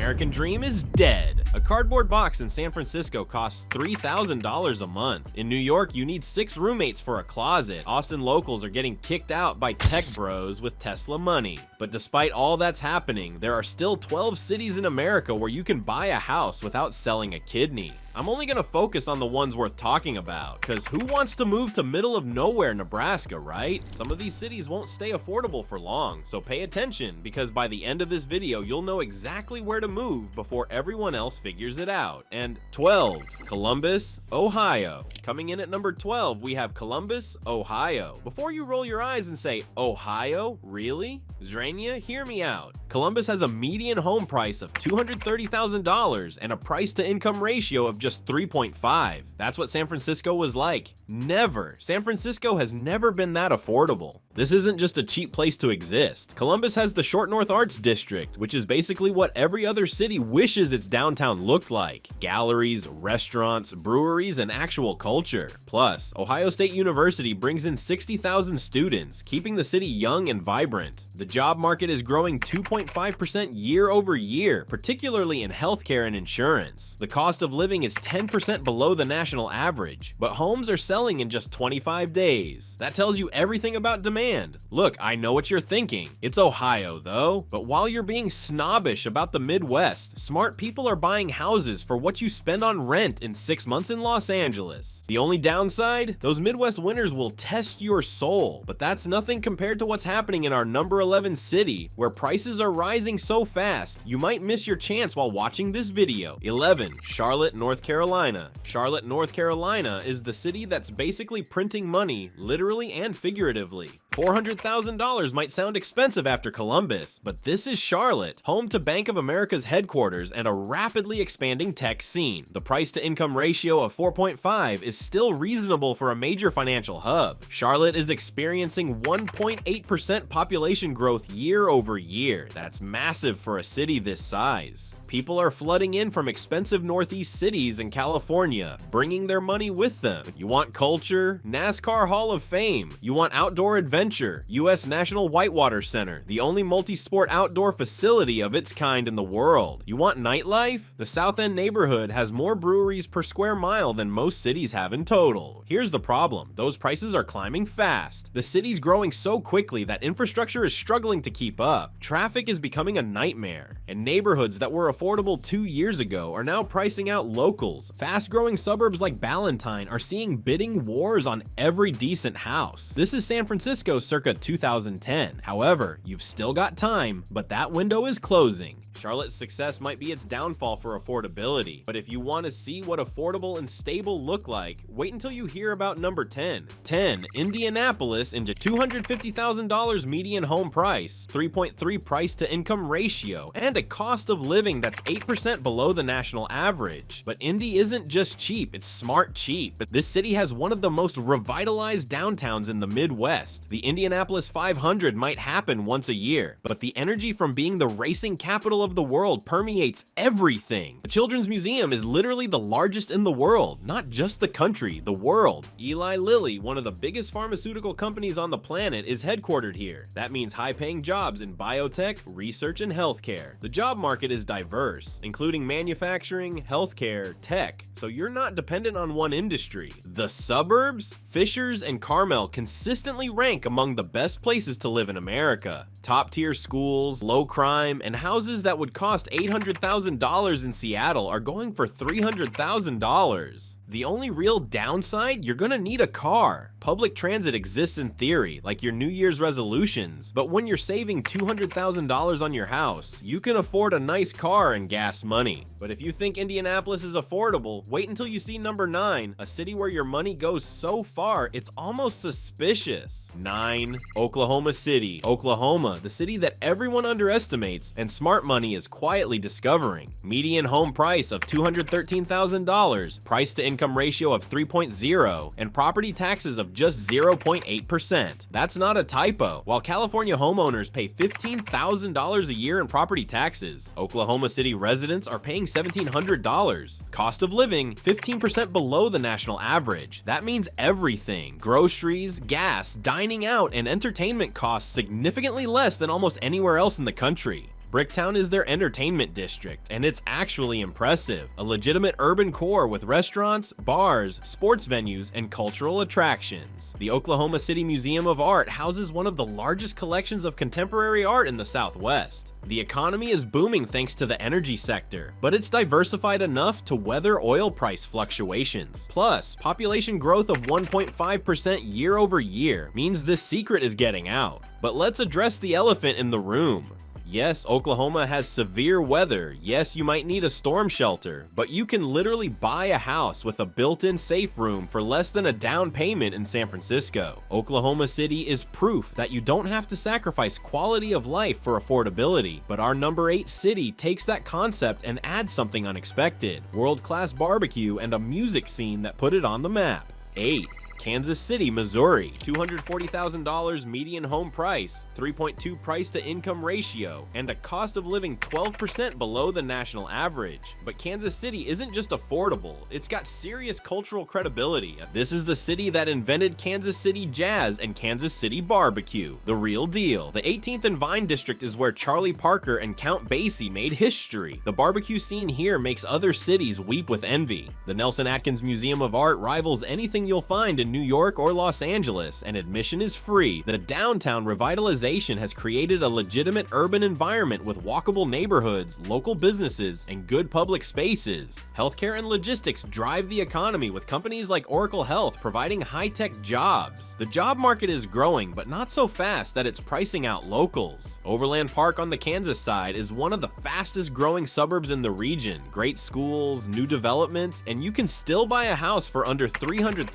American dream is dead. A cardboard box in San Francisco costs $3,000 a month. In New York, you need 6 roommates for a closet. Austin locals are getting kicked out by tech bros with Tesla money. But despite all that's happening, there are still 12 cities in America where you can buy a house without selling a kidney. I'm only gonna focus on the ones worth talking about, cause who wants to move to middle of nowhere Nebraska, right? Some of these cities won't stay affordable for long, so pay attention, because by the end of this video, you'll know exactly where to move before everyone else figures it out. And 12, Columbus, Ohio. Coming in at number 12, we have Columbus, Ohio. Before you roll your eyes and say, Ohio, really? Zrania, hear me out. Columbus has a median home price of $230,000 and a price to income ratio of just 3.5. That's what San Francisco was like. Never. San Francisco has never been that affordable. This isn't just a cheap place to exist. Columbus has the Short North Arts District, which is basically what every other city wishes its downtown looked like. Galleries, restaurants, breweries, and actual culture. Plus, Ohio State University brings in 60,000 students, keeping the city young and vibrant. The job market is growing 2.5% year over year, particularly in healthcare and insurance. The cost of living is 10% below the national average, but homes are selling in just 25 days. That tells you everything about demand. Look, I know what you're thinking. It's Ohio, though. But while you're being snobbish about the Midwest, smart people are buying houses for what you spend on rent in 6 months in Los Angeles. The only downside? Those Midwest winters will test your soul, but that's nothing compared to what's happening in our number 11 city, where prices are rising so fast, you might miss your chance while watching this video. 11, Charlotte, North Carolina. Charlotte, North Carolina is the city that's basically printing money, literally and figuratively. $400,000 might sound expensive after Columbus, but this is Charlotte, home to Bank of America's headquarters and a rapidly expanding tech scene. The price to income ratio of 4.5 is still reasonable for a major financial hub. Charlotte is experiencing 1.8% population growth year over year. That's massive for a city this size. People are flooding in from expensive Northeast cities in California, bringing their money with them. You want culture? NASCAR Hall of Fame. You want outdoor adventure? U.S. National Whitewater Center, the only multi-sport outdoor facility of its kind in the world. You want nightlife? The South End neighborhood has more breweries per square mile than most cities have in total. Here's the problem. Those prices are climbing fast. The city's growing so quickly that infrastructure is struggling to keep up. Traffic is becoming a nightmare, and neighborhoods that were affordable 2 years ago are now pricing out locals. Fast-growing suburbs like Ballantyne are seeing bidding wars on every decent house. This is San Francisco circa 2010. However, you've still got time, but that window is closing. Charlotte's success might be its downfall for affordability, but if you want to see what affordable and stable look like, wait until you hear about number 10. 10, Indianapolis into $250,000 median home price, 3.3 price to income ratio, and a cost of living that's 8% below the national average. But Indy isn't just cheap, it's smart cheap. This city has one of the most revitalized downtowns in the Midwest. The Indianapolis 500 might happen once a year, but the energy from being the racing capital of the world permeates everything. The Children's Museum is literally the largest in the world, not just the country, the world. Eli Lilly, one of the biggest pharmaceutical companies on the planet, is headquartered here. That means high-paying jobs in biotech, research, and healthcare. The job market is diverse, including manufacturing, healthcare, tech, so you're not dependent on one industry. The suburbs? Fishers and Carmel consistently rank among the best places to live in America. Top-tier schools, low crime, and houses that would cost $800,000 in Seattle are going for $300,000. The only real downside, you're gonna need a car. Public transit exists in theory, like your New Year's resolutions, but when you're saving $200,000 on your house, you can afford a nice car and gas money. But if you think Indianapolis is affordable, wait until you see number 9, a city where your money goes so far, it's almost suspicious. 9, Oklahoma City. Oklahoma, the city that everyone underestimates and smart money is quietly discovering. Median home price of $213,000, price to income ratio of 3.0, and property taxes of just 0.8%. That's not a typo. While California homeowners pay $15,000 a year in property taxes, Oklahoma City residents are paying $1,700. Cost of living, 15% below the national average. That means everything. Groceries, gas, dining out, and entertainment costs significantly less than almost anywhere else in the country. Bricktown is their entertainment district, and it's actually impressive. A legitimate urban core with restaurants, bars, sports venues, and cultural attractions. The Oklahoma City Museum of Art houses one of the largest collections of contemporary art in the Southwest. The economy is booming thanks to the energy sector, but it's diversified enough to weather oil price fluctuations. Plus, population growth of 1.5% year over year means this secret is getting out. But let's address the elephant in the room. Yes, Oklahoma has severe weather. Yes, you might need a storm shelter, but you can literally buy a house with a built-in safe room for less than a down payment in San Francisco. Oklahoma City is proof that you don't have to sacrifice quality of life for affordability, but our number 8 city takes that concept and adds something unexpected: world-class barbecue and a music scene that put it on the map. 8. Kansas City, Missouri. $240,000 median home price, 3.2 price to income ratio, and a cost of living 12% below the national average. But Kansas City isn't just affordable, it's got serious cultural credibility. This is the city that invented Kansas City jazz and Kansas City barbecue. The real deal. The 18th and Vine district is where Charlie Parker and Count Basie made history. The barbecue scene here makes other cities weep with envy. The Nelson Atkins Museum of Art rivals anything you'll find in New York or Los Angeles, and admission is free. The downtown revitalization has created a legitimate urban environment with walkable neighborhoods, local businesses, and good public spaces. Healthcare and logistics drive the economy, with companies like Oracle Health providing high-tech jobs. The job market is growing, but not so fast that it's pricing out locals. Overland Park on the Kansas side is one of the fastest growing suburbs in the region. Great schools, new developments, and you can still buy a house for under $300,000.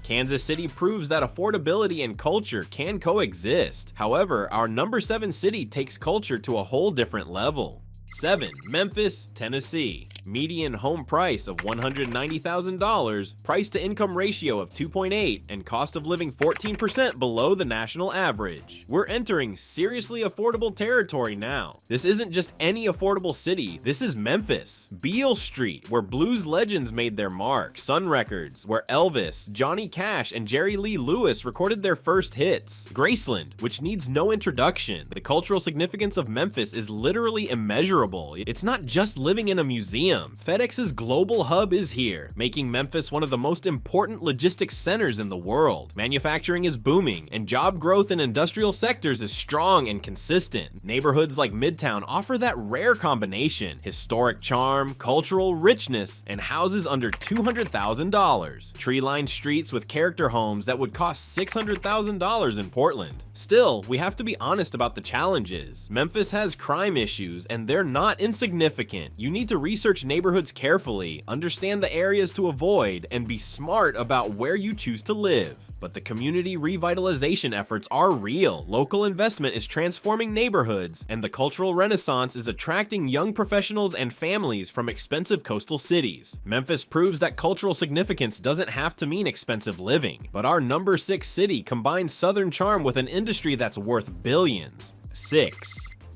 Kansas City proves that affordability and culture can coexist. However, our number 7 city takes culture to a whole different level. 7. Memphis, Tennessee. Median home price of $190,000, price to income ratio of 2.8, and cost of living 14% below the national average. We're entering seriously affordable territory now. This isn't just any affordable city, this is Memphis. Beale Street, where blues legends made their mark. Sun Records, where Elvis, Johnny Cash, and Jerry Lee Lewis recorded their first hits. Graceland, which needs no introduction. The cultural significance of Memphis is literally immeasurable. It's not just living in a museum. FedEx's global hub is here, making Memphis one of the most important logistics centers in the world. Manufacturing is booming, and job growth in industrial sectors is strong and consistent. Neighborhoods like Midtown offer that rare combination: historic charm, cultural richness, and houses under $200,000. Tree-lined streets with character homes that would cost $600,000 in Portland. Still, we have to be honest about the challenges. Memphis has crime issues, and they're not insignificant. You need to research neighborhoods carefully, understand the areas to avoid, and be smart about where you choose to live. But the community revitalization efforts are real. Local investment is transforming neighborhoods, and the cultural renaissance is attracting young professionals and families from expensive coastal cities. Memphis proves that cultural significance doesn't have to mean expensive living, but our number 6 city combines Southern charm with an industry that's worth billions. 6.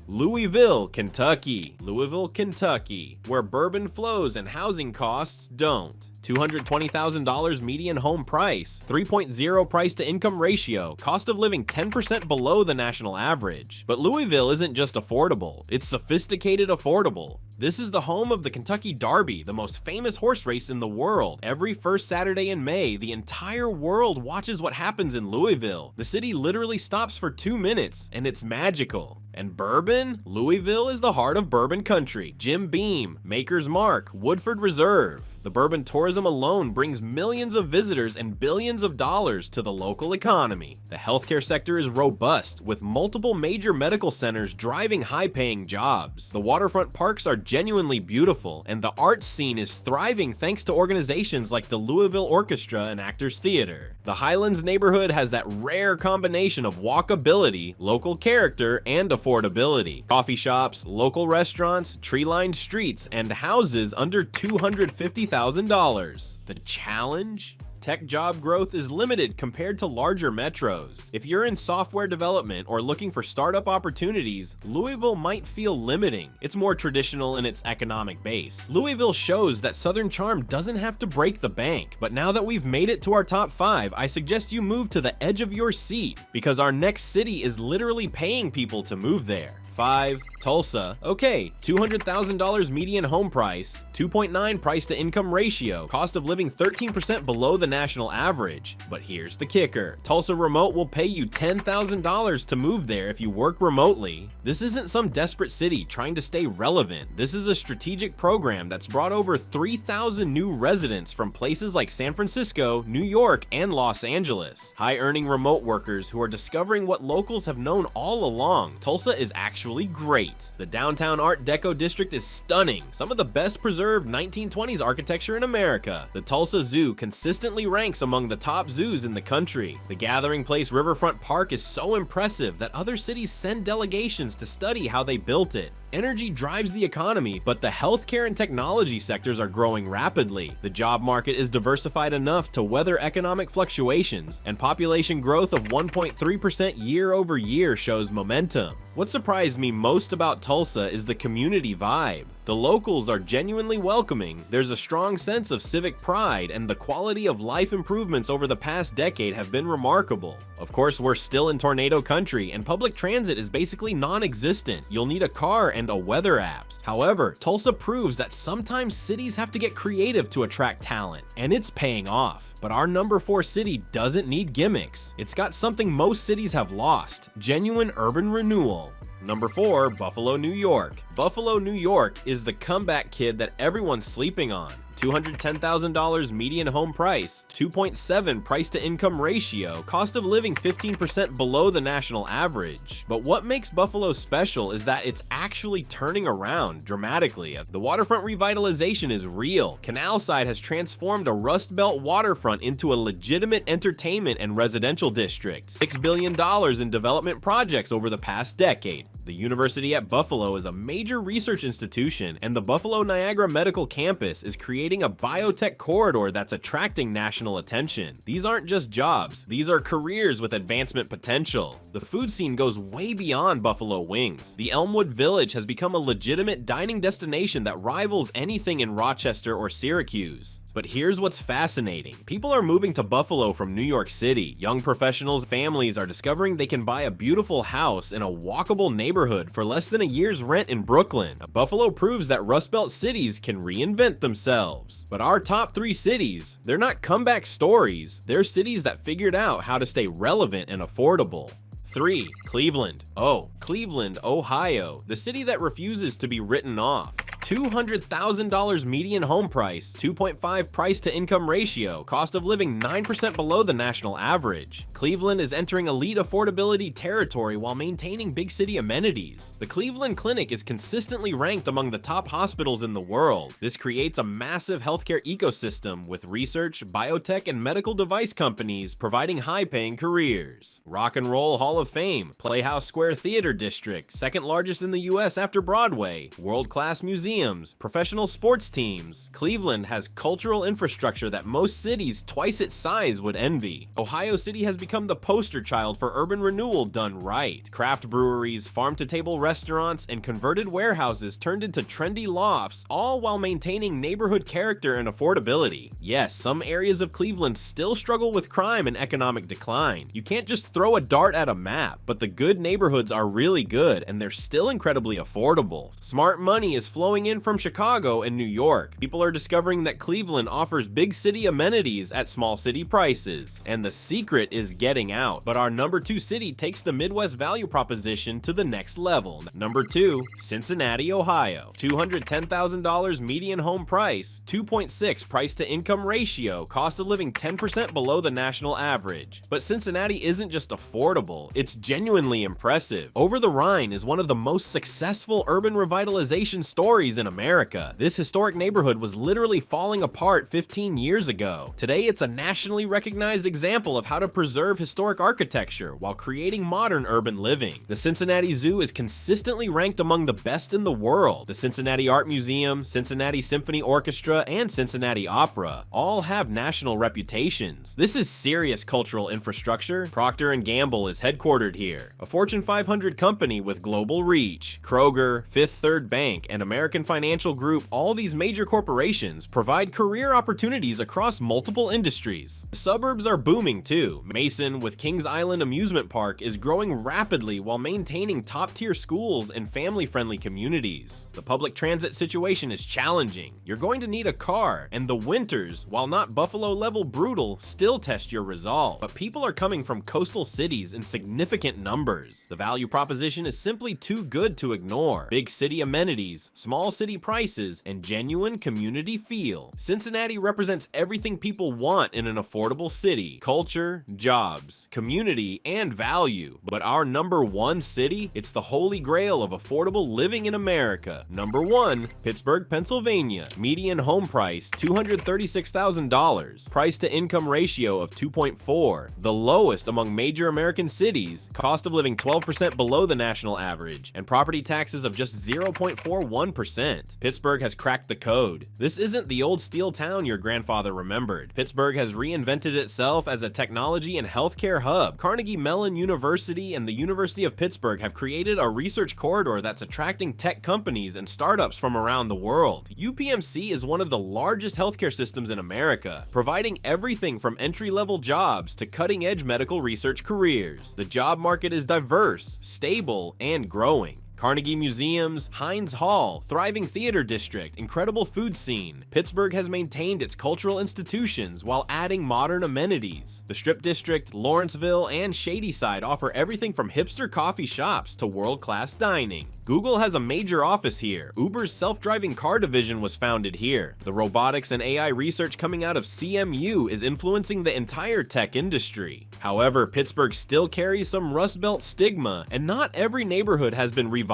Louisville, Kentucky. Louisville, Kentucky, where bourbon flows and housing costs don't. $220,000 median home price, 3.0 price to income ratio, cost of living 10% below the national average. But Louisville isn't just affordable, it's sophisticated affordable. This is the home of the Kentucky Derby, the most famous horse race in the world. Every first Saturday in May, the entire world watches what happens in Louisville. The city literally stops for 2 minutes, and it's magical. And bourbon? Louisville is the heart of bourbon country. Jim Beam, Maker's Mark, Woodford Reserve. The bourbon tourism alone brings millions of visitors and billions of dollars to the local economy. The healthcare sector is robust, with multiple major medical centers driving high-paying jobs. The waterfront parks are genuinely beautiful, and the arts scene is thriving thanks to organizations like the Louisville Orchestra and Actors Theater. The Highlands neighborhood has that rare combination of walkability, local character, and affordability. Coffee shops, local restaurants, tree-lined streets, and houses under $250,000. The challenge? Tech job growth is limited compared to larger metros. If you're in software development or looking for startup opportunities, Louisville might feel limiting. It's more traditional in its economic base. Louisville shows that Southern charm doesn't have to break the bank, but now that we've made it to our top 5, I suggest you move to the edge of your seat, because our next city is literally paying people to move there. 5. Tulsa. Okay, $200,000 median home price, 2.9 price to income ratio, cost of living 13% below the national average. But here's the kicker. Tulsa Remote will pay you $10,000 to move there if you work remotely. This isn't some desperate city trying to stay relevant. This is a strategic program that's brought over 3,000 new residents from places like San Francisco, New York, and Los Angeles. High-earning remote workers who are discovering what locals have known all along. Tulsa is actually great. The downtown Art Deco district is stunning, some of the best preserved 1920s architecture in America. The Tulsa Zoo consistently ranks among the top zoos in the country. The Gathering Place Riverfront Park is so impressive that other cities send delegations to study how they built it. Energy drives the economy, but the healthcare and technology sectors are growing rapidly. The job market is diversified enough to weather economic fluctuations, and population growth of 1.3% year over year shows momentum. What surprised me most about Tulsa is the community vibe. The locals are genuinely welcoming, there's a strong sense of civic pride, and the quality of life improvements over the past decade have been remarkable. Of course, we're still in tornado country, and public transit is basically non-existent. You'll need a car and a weather apps. However, Tulsa proves that sometimes cities have to get creative to attract talent, and it's paying off. But our number 4 city doesn't need gimmicks. It's got something most cities have lost: genuine urban renewal. Number 4, Buffalo, New York. Buffalo, New York is the comeback kid that everyone's sleeping on. $210,000 median home price, 2.7 price to income ratio, cost of living 15% below the national average. But what makes Buffalo special is that it's actually turning around dramatically. The waterfront revitalization is real. Canalside has transformed a Rust Belt waterfront into a legitimate entertainment and residential district. $6 billion in development projects over the past decade. The University at Buffalo is a major research institution, and the Buffalo Niagara Medical Campus is creating a biotech corridor that's attracting national attention. These aren't just jobs, these are careers with advancement potential. The food scene goes way beyond buffalo wings. The Elmwood Village has become a legitimate dining destination that rivals anything in Rochester or Syracuse. But here's what's fascinating. People are moving to Buffalo from New York City. Young professionals, families are discovering they can buy a beautiful house in a walkable neighborhood for less than a year's rent in Brooklyn. Buffalo proves that Rust Belt cities can reinvent themselves. But our top 3 cities, they're not comeback stories. They're cities that figured out how to stay relevant and affordable. 3. Cleveland. Oh, Cleveland, Ohio, the city that refuses to be written off. $200,000 median home price, 2.5 price to income ratio, cost of living 9% below the national average. Cleveland is entering elite affordability territory while maintaining big city amenities. The Cleveland Clinic is consistently ranked among the top hospitals in the world. This creates a massive healthcare ecosystem with research, biotech, and medical device companies providing high-paying careers. Rock and Roll Hall of Fame, Playhouse Square Theater District, second largest in the US after Broadway, world-class museums, professional sports teams. Cleveland has cultural infrastructure that most cities twice its size would envy. Ohio City has become the poster child for urban renewal done right. Craft breweries, farm-to-table restaurants, and converted warehouses turned into trendy lofts, all while maintaining neighborhood character and affordability. Yes, some areas of Cleveland still struggle with crime and economic decline. You can't just throw a dart at a map, but the good neighborhoods are really good, and they're still incredibly affordable. Smart money is flowing in from Chicago and New York. People are discovering that Cleveland offers big city amenities at small city prices, and the secret is getting out. But our number 2 city takes the Midwest value proposition to the next level. Number 2, Cincinnati, Ohio. $210,000 median home price, 2.6 price to income ratio, cost of living 10% below the national average. But Cincinnati isn't just affordable, it's genuinely impressive. Over the Rhine is one of the most successful urban revitalization stories in America. This historic neighborhood was literally falling apart 15 years ago. Today, it's a nationally recognized example of how to preserve historic architecture while creating modern urban living. The Cincinnati Zoo is consistently ranked among the best in the world. The Cincinnati Art Museum, Cincinnati Symphony Orchestra, and Cincinnati Opera all have national reputations. This is serious cultural infrastructure. Procter & Gamble is headquartered here, a Fortune 500 company with global reach. Kroger, Fifth Third Bank, and American American Financial Group, all these major corporations provide career opportunities across multiple industries. The suburbs are booming too. Mason, with Kings Island Amusement Park, is growing rapidly while maintaining top-tier schools and family-friendly communities. The public transit situation is challenging. You're going to need a car, and the winters, while not Buffalo-level brutal, still test your resolve. But people are coming from coastal cities in significant numbers. The value proposition is simply too good to ignore. Big city amenities, small city prices, and genuine community feel. Cincinnati represents everything people want in an affordable city: culture, jobs, community, and value. But our number one city? It's the holy grail of affordable living in America. Number 1, Pittsburgh, Pennsylvania. Median home price, $236,000. Price to income ratio of 2.4, the lowest among major American cities. Cost of living 12% below the national average, and property taxes of just 0.41%. Pittsburgh has cracked the code. This isn't the old steel town your grandfather remembered. Pittsburgh has reinvented itself as a technology and healthcare hub. Carnegie Mellon University and the University of Pittsburgh have created a research corridor that's attracting tech companies and startups from around the world. UPMC is one of the largest healthcare systems in America, providing everything from entry-level jobs to cutting-edge medical research careers. The job market is diverse, stable, and growing. Carnegie Museums, Heinz Hall, thriving theater district, incredible food scene. Pittsburgh has maintained its cultural institutions while adding modern amenities. The Strip District, Lawrenceville, and Shadyside offer everything from hipster coffee shops to world-class dining. Google has a major office here. Uber's self-driving car division was founded here. The robotics and AI research coming out of CMU is influencing the entire tech industry. However, Pittsburgh still carries some Rust Belt stigma, and not every neighborhood has been revitalized.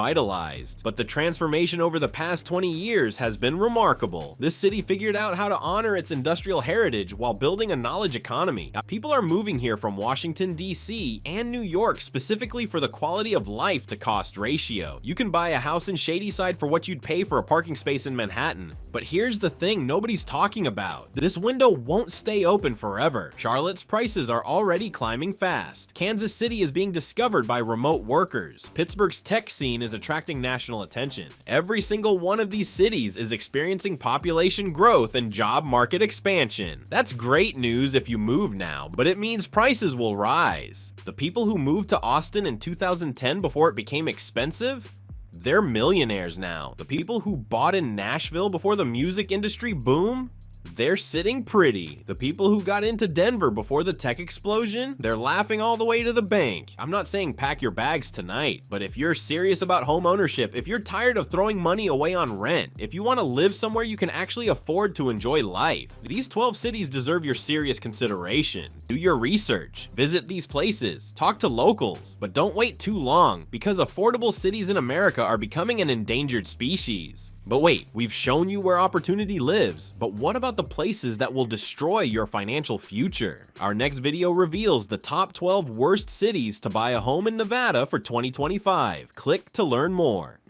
But the transformation over the past 20 years has been remarkable. This city figured out how to honor its industrial heritage while building a knowledge economy. People are moving here from Washington, D.C. and New York specifically for the quality of life to cost ratio. You can buy a house in Shadyside for what you'd pay for a parking space in Manhattan. But here's the thing nobody's talking about. This window won't stay open forever. Charlotte's prices are already climbing fast. Kansas City is being discovered by remote workers. Pittsburgh's tech scene is attracting national attention. Every single one of these cities is experiencing population growth and job market expansion. That's great news if you move now, but it means prices will rise. The people who moved to Austin in 2010 before it became expensive? They're millionaires now. The people who bought in Nashville before the music industry boom? They're sitting pretty. The people who got into Denver before the tech explosion, they're laughing all the way to the bank. I'm not saying pack your bags tonight, but if you're serious about home ownership, if you're tired of throwing money away on rent, if you want to live somewhere you can actually afford to enjoy life, these 12 cities deserve your serious consideration. Do your research, visit these places, talk to locals, but don't wait too long, because affordable cities in America are becoming an endangered species. But wait, we've shown you where opportunity lives, but what about the places that will destroy your financial future? Our next video reveals the top 12 worst cities to buy a home in Nevada for 2025. Click to learn more.